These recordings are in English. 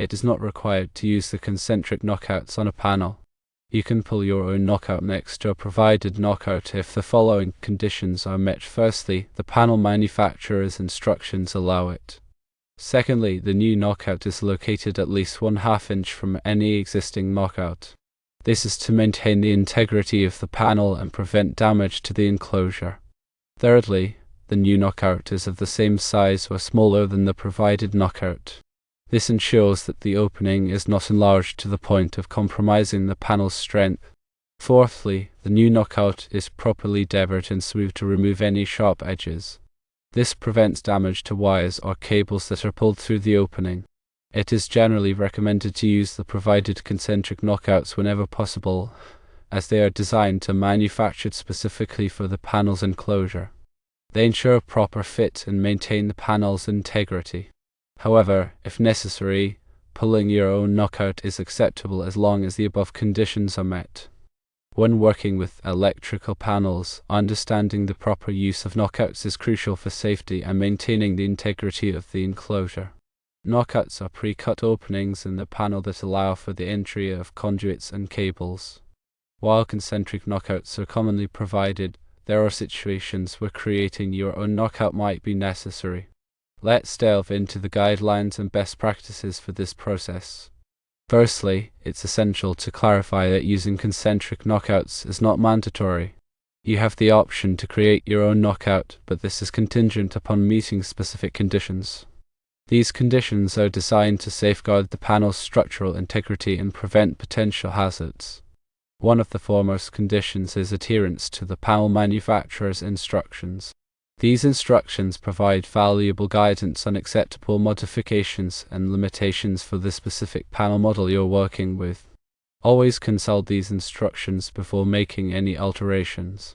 it is not required to use the concentric knockouts on a panel. You can pull your own knockout next to a provided knockout if the following conditions are met. Firstly, the panel manufacturer's instructions allow it. Secondly, the new knockout is located at least 1/2 inch from any existing knockout. This is to maintain the integrity of the panel and prevent damage to the enclosure. Thirdly, the new knockout is of the same size or smaller than the provided knockout. This ensures that the opening is not enlarged to the point of compromising the panel's strength. Fourthly, the new knockout is properly deburred and smoothed to remove any sharp edges. This prevents damage to wires or cables that are pulled through the opening. It is generally recommended to use the provided concentric knockouts whenever possible, as they are designed and manufactured specifically for the panel's enclosure. They ensure proper fit and maintain the panel's integrity. However, if necessary, pulling your own knockout is acceptable as long as the above conditions are met. When working with electrical panels, understanding the proper use of knockouts is crucial for safety and maintaining the integrity of the enclosure. Knockouts are pre-cut openings in the panel that allow for the entry of conduits and cables. While concentric knockouts are commonly provided, there are situations where creating your own knockout might be necessary. Let's delve into the guidelines and best practices for this process. Firstly, it's essential to clarify that using concentric knockouts is not mandatory. You have the option to create your own knockout, but this is contingent upon meeting specific conditions. These conditions are designed to safeguard the panel's structural integrity and prevent potential hazards. One of the foremost conditions is adherence to the panel manufacturer's instructions. These instructions provide valuable guidance on acceptable modifications and limitations for the specific panel model you're working with. Always consult these instructions before making any alterations.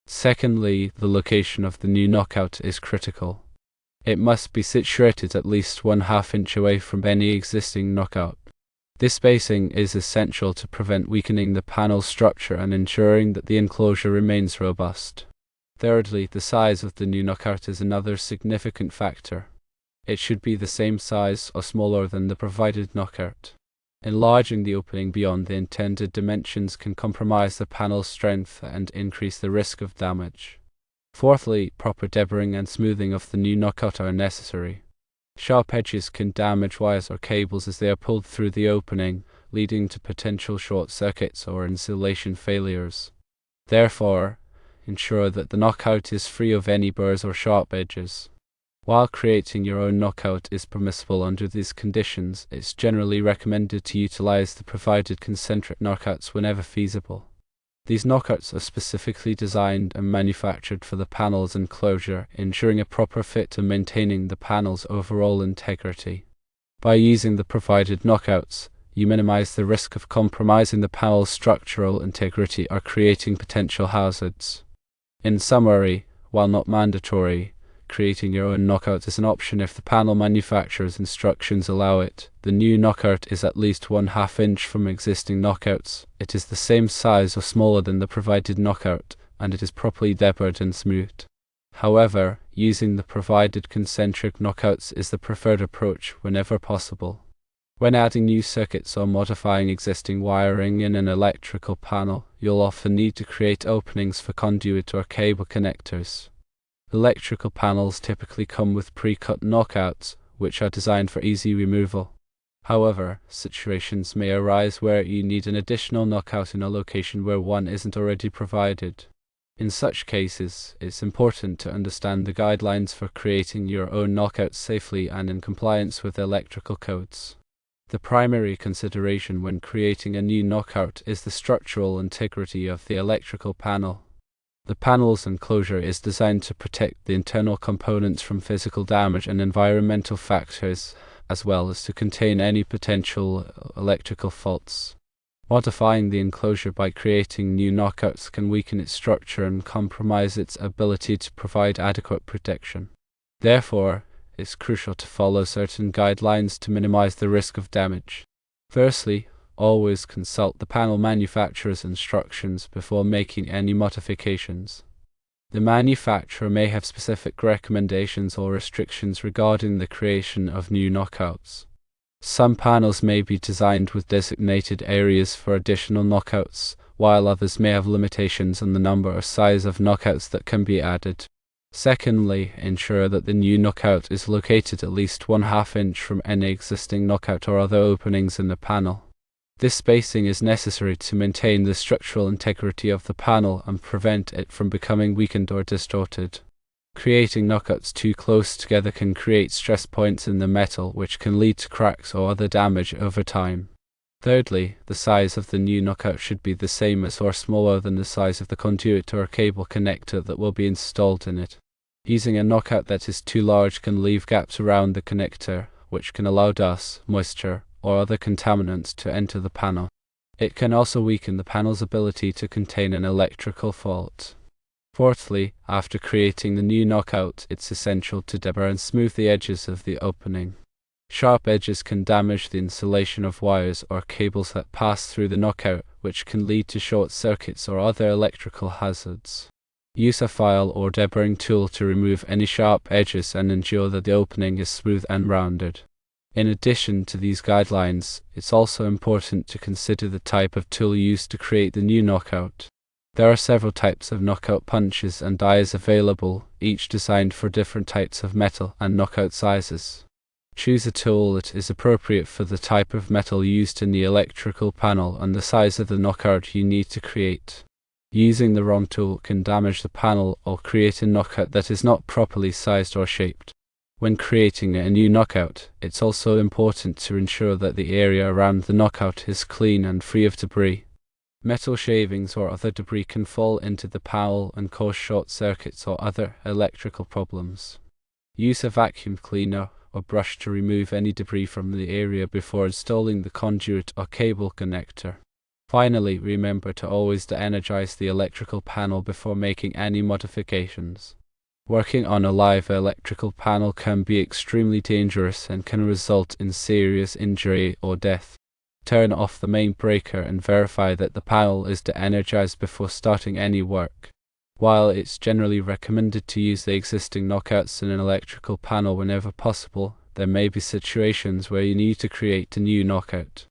Secondly, the location of the new knockout is critical. It must be situated at least 1/2 inch away from any existing knockout. This spacing is essential to prevent weakening the panel's structure and ensuring that the enclosure remains robust. Thirdly, the size of the new knockout is another significant factor. It should be the same size or smaller than the provided knockout. Enlarging the opening beyond the intended dimensions can compromise the panel's strength and increase the risk of damage. Fourthly, proper deburring and smoothing of the new knockout are necessary. Sharp edges can damage wires or cables as they are pulled through the opening, leading to potential short circuits or insulation failures. Therefore, ensure that the knockout is free of any burrs or sharp edges. While creating your own knockout is permissible under these conditions, it's generally recommended to utilize the provided concentric knockouts whenever feasible. These knockouts are specifically designed and manufactured for the panel's enclosure, ensuring a proper fit and maintaining the panel's overall integrity. By using the provided knockouts, you minimize the risk of compromising the panel's structural integrity or creating potential hazards. In summary, while not mandatory, creating your own knockout is an option if the panel manufacturer's instructions allow it. The new knockout is at least 1/2 inch from existing knockouts. It is the same size or smaller than the provided knockout, and it is properly deburred and smoothed. However, using the provided concentric knockouts is the preferred approach whenever possible. When adding new circuits or modifying existing wiring in an electrical panel, you'll often need to create openings for conduit or cable connectors. Electrical panels typically come with pre-cut knockouts, which are designed for easy removal. However, situations may arise where you need an additional knockout in a location where one isn't already provided. In such cases, it's important to understand the guidelines for creating your own knockouts safely and in compliance with electrical codes. The primary consideration when creating a new knockout is the structural integrity of the electrical panel. The panel's enclosure is designed to protect the internal components from physical damage and environmental factors, as well as to contain any potential electrical faults. Modifying the enclosure by creating new knockouts can weaken its structure and compromise its ability to provide adequate protection. Therefore, it's crucial to follow certain guidelines to minimize the risk of damage. Firstly, always consult the panel manufacturer's instructions before making any modifications. The manufacturer may have specific recommendations or restrictions regarding the creation of new knockouts. Some panels may be designed with designated areas for additional knockouts, while others may have limitations on the number or size of knockouts that can be added. Secondly, ensure that the new knockout is located at least 1/2 inch from any existing knockout or other openings in the panel. This spacing is necessary to maintain the structural integrity of the panel and prevent it from becoming weakened or distorted. Creating knockouts too close together can create stress points in the metal, which can lead to cracks or other damage over time. Thirdly, the size of the new knockout should be the same as or smaller than the size of the conduit or cable connector that will be installed in it. Using a knockout that is too large can leave gaps around the connector, which can allow dust, moisture, or other contaminants to enter the panel. It can also weaken the panel's ability to contain an electrical fault. Fourthly, after creating the new knockout, it's essential to debur and smooth the edges of the opening. Sharp edges can damage the insulation of wires or cables that pass through the knockout, which can lead to short circuits or other electrical hazards. Use a file or deburring tool to remove any sharp edges and ensure that the opening is smooth and rounded. In addition to these guidelines, it's also important to consider the type of tool used to create the new knockout. There are several types of knockout punches and dies available, each designed for different types of metal and knockout sizes. Choose a tool that is appropriate for the type of metal used in the electrical panel and the size of the knockout you need to create. Using the wrong tool can damage the panel or create a knockout that is not properly sized or shaped. When creating a new knockout, it's also important to ensure that the area around the knockout is clean and free of debris. Metal shavings or other debris can fall into the panel and cause short circuits or other electrical problems. Use a vacuum cleaner or brush to remove any debris from the area before installing the conduit or cable connector. Finally, remember to always de-energize the electrical panel before making any modifications. Working on a live electrical panel can be extremely dangerous and can result in serious injury or death. Turn off the main breaker and verify that the panel is de-energized before starting any work. While it's generally recommended to use the existing knockouts in an electrical panel whenever possible, there may be situations where you need to create a new knockout.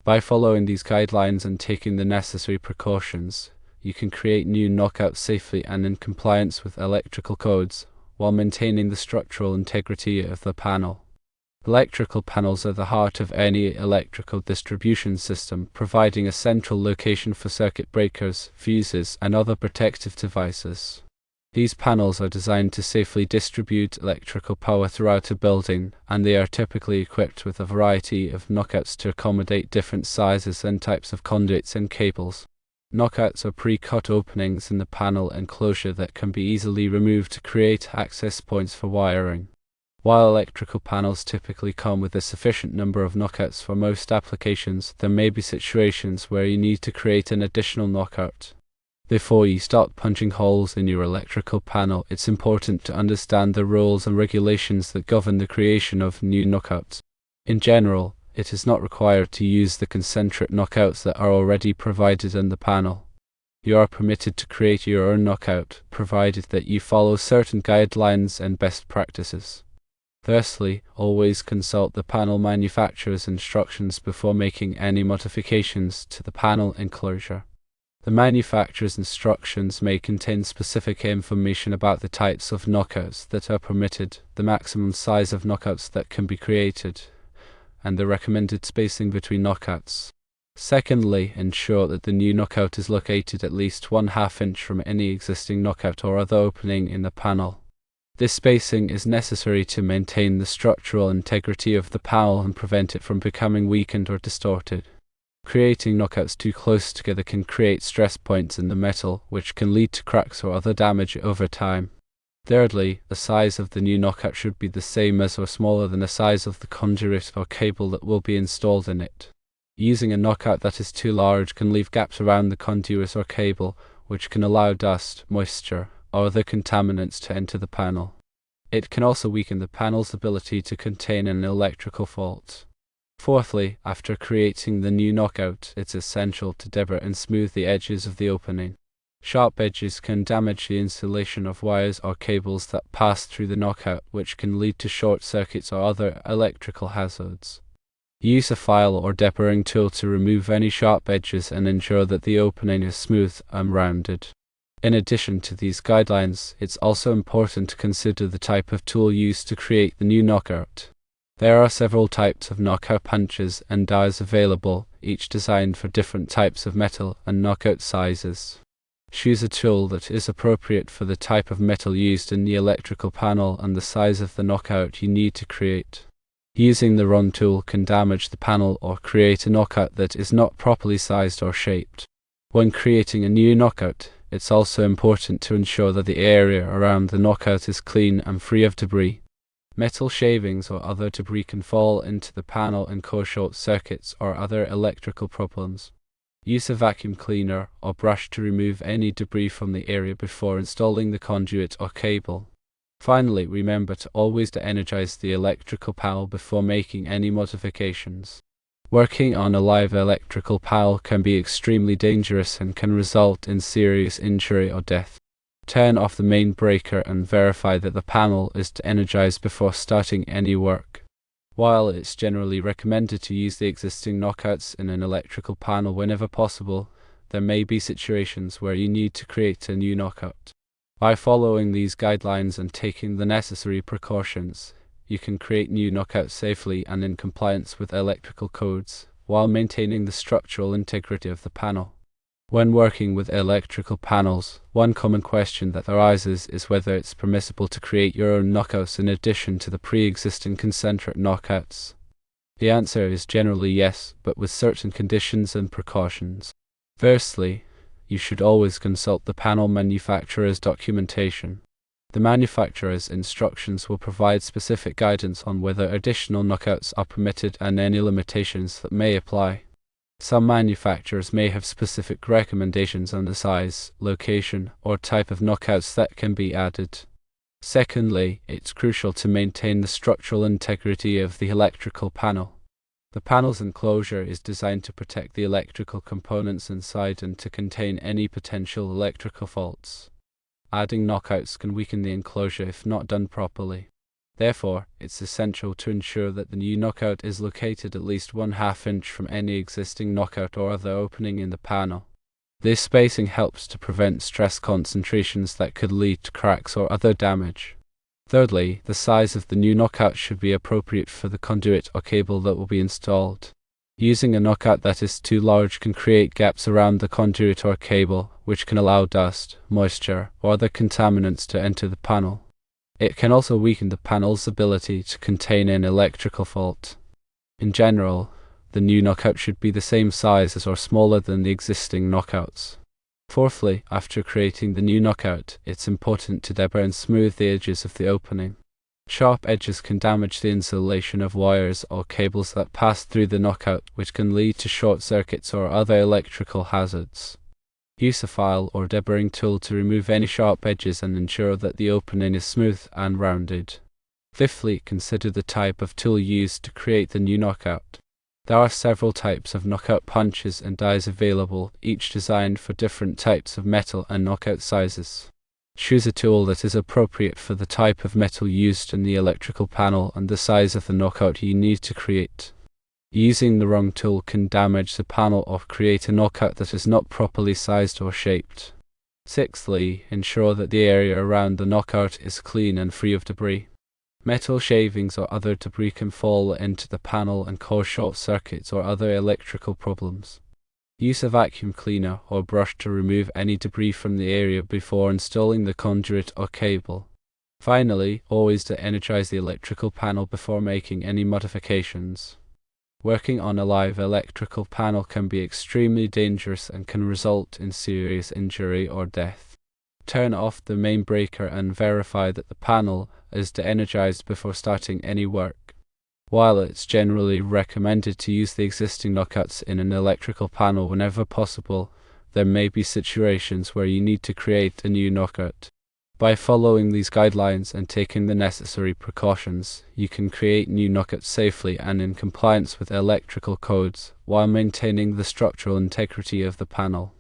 By following these guidelines and taking the necessary precautions, you can create new knockouts safely and in compliance with electrical codes, while maintaining the structural integrity of the panel. Electrical panels are the heart of any electrical distribution system, providing a central location for circuit breakers, fuses, and other protective devices. These panels are designed to safely distribute electrical power throughout a building, and they are typically equipped with a variety of knockouts to accommodate different sizes and types of conduits and cables. Knockouts are pre-cut openings in the panel enclosure that can be easily removed to create access points for wiring. While electrical panels typically come with a sufficient number of knockouts for most applications, there may be situations where you need to create an additional knockout. Before you start punching holes in your electrical panel, it's important to understand the rules and regulations that govern the creation of new knockouts. In general, it is not required to use the concentric knockouts that are already provided in the panel. You are permitted to create your own knockout, provided that you follow certain guidelines and best practices. Firstly, always consult the panel manufacturer's instructions before making any modifications to the panel enclosure. The manufacturer's instructions may contain specific information about the types of knockouts that are permitted, the maximum size of knockouts that can be created, and the recommended spacing between knockouts. Secondly, ensure that the new knockout is located at least 1/2 inch from any existing knockout or other opening in the panel. This spacing is necessary to maintain the structural integrity of the panel and prevent it from becoming weakened or distorted. Creating knockouts too close together can create stress points in the metal, which can lead to cracks or other damage over time. Thirdly, the size of the new knockout should be the same as or smaller than the size of the conduit or cable that will be installed in it. Using a knockout that is too large can leave gaps around the conduit or cable, which can allow dust, moisture, or other contaminants to enter the panel. It can also weaken the panel's ability to contain an electrical fault. Fourthly, after creating the new knockout, it's essential to debur and smooth the edges of the opening. Sharp edges can damage the insulation of wires or cables that pass through the knockout, which can lead to short circuits or other electrical hazards. Use a file or deburring tool to remove any sharp edges and ensure that the opening is smooth and rounded. In addition to these guidelines, it's also important to consider the type of tool used to create the new knockout. There are several types of knockout punches and dies available, each designed for different types of metal and knockout sizes. Choose a tool that is appropriate for the type of metal used in the electrical panel and the size of the knockout you need to create. Using the wrong tool can damage the panel or create a knockout that is not properly sized or shaped. When creating a new knockout, it's also important to ensure that the area around the knockout is clean and free of debris. Metal shavings or other debris can fall into the panel and cause short circuits or other electrical problems. Use a vacuum cleaner or brush to remove any debris from the area before installing the conduit or cable. Finally, remember to always de-energize the electrical panel before making any modifications. Working on a live electrical panel can be extremely dangerous and can result in serious injury or death. Turn off the main breaker and verify that the panel is de-energized before starting any work. While it's generally recommended to use the existing knockouts in an electrical panel whenever possible, there may be situations where you need to create a new knockout. By following these guidelines and taking the necessary precautions, you can create new knockouts safely and in compliance with electrical codes, while maintaining the structural integrity of the panel. When working with electrical panels, one common question that arises is whether it's permissible to create your own knockouts in addition to the pre-existing concentric knockouts. The answer is generally yes, but with certain conditions and precautions. Firstly, you should always consult the panel manufacturer's documentation. The manufacturer's instructions will provide specific guidance on whether additional knockouts are permitted and any limitations that may apply. Some manufacturers may have specific recommendations on the size, location, or type of knockouts that can be added. Secondly, it's crucial to maintain the structural integrity of the electrical panel. The panel's enclosure is designed to protect the electrical components inside and to contain any potential electrical faults. Adding knockouts can weaken the enclosure if not done properly. Therefore, it's essential to ensure that the new knockout is located at least 1/2 inch from any existing knockout or other opening in the panel. This spacing helps to prevent stress concentrations that could lead to cracks or other damage. Thirdly, the size of the new knockout should be appropriate for the conduit or cable that will be installed. Using a knockout that is too large can create gaps around the conduit or cable, which can allow dust, moisture, or other contaminants to enter the panel. It can also weaken the panel's ability to contain an electrical fault. In general, the new knockout should be the same size as or smaller than the existing knockouts. Fourthly, after creating the new knockout, it's important to deburr and smooth the edges of the opening. Sharp edges can damage the insulation of wires or cables that pass through the knockout, which can lead to short circuits or other electrical hazards. Use a file or deburring tool to remove any sharp edges and ensure that the opening is smooth and rounded. Fifthly, consider the type of tool used to create the new knockout. There are several types of knockout punches and dies available, each designed for different types of metal and knockout sizes. Choose a tool that is appropriate for the type of metal used in the electrical panel and the size of the knockout you need to create. Using the wrong tool can damage the panel or create a knockout that is not properly sized or shaped. Sixthly, ensure that the area around the knockout is clean and free of debris. Metal shavings or other debris can fall into the panel and cause short circuits or other electrical problems. Use a vacuum cleaner or brush to remove any debris from the area before installing the conduit or cable. Finally, always de-energize the electrical panel before making any modifications. Working on a live electrical panel can be extremely dangerous and can result in serious injury or death. Turn off the main breaker and verify that the panel is de-energized before starting any work. While it's generally recommended to use the existing knockouts in an electrical panel whenever possible, there may be situations where you need to create a new knockout. By following these guidelines and taking the necessary precautions, you can create new knockouts safely and in compliance with electrical codes, while maintaining the structural integrity of the panel.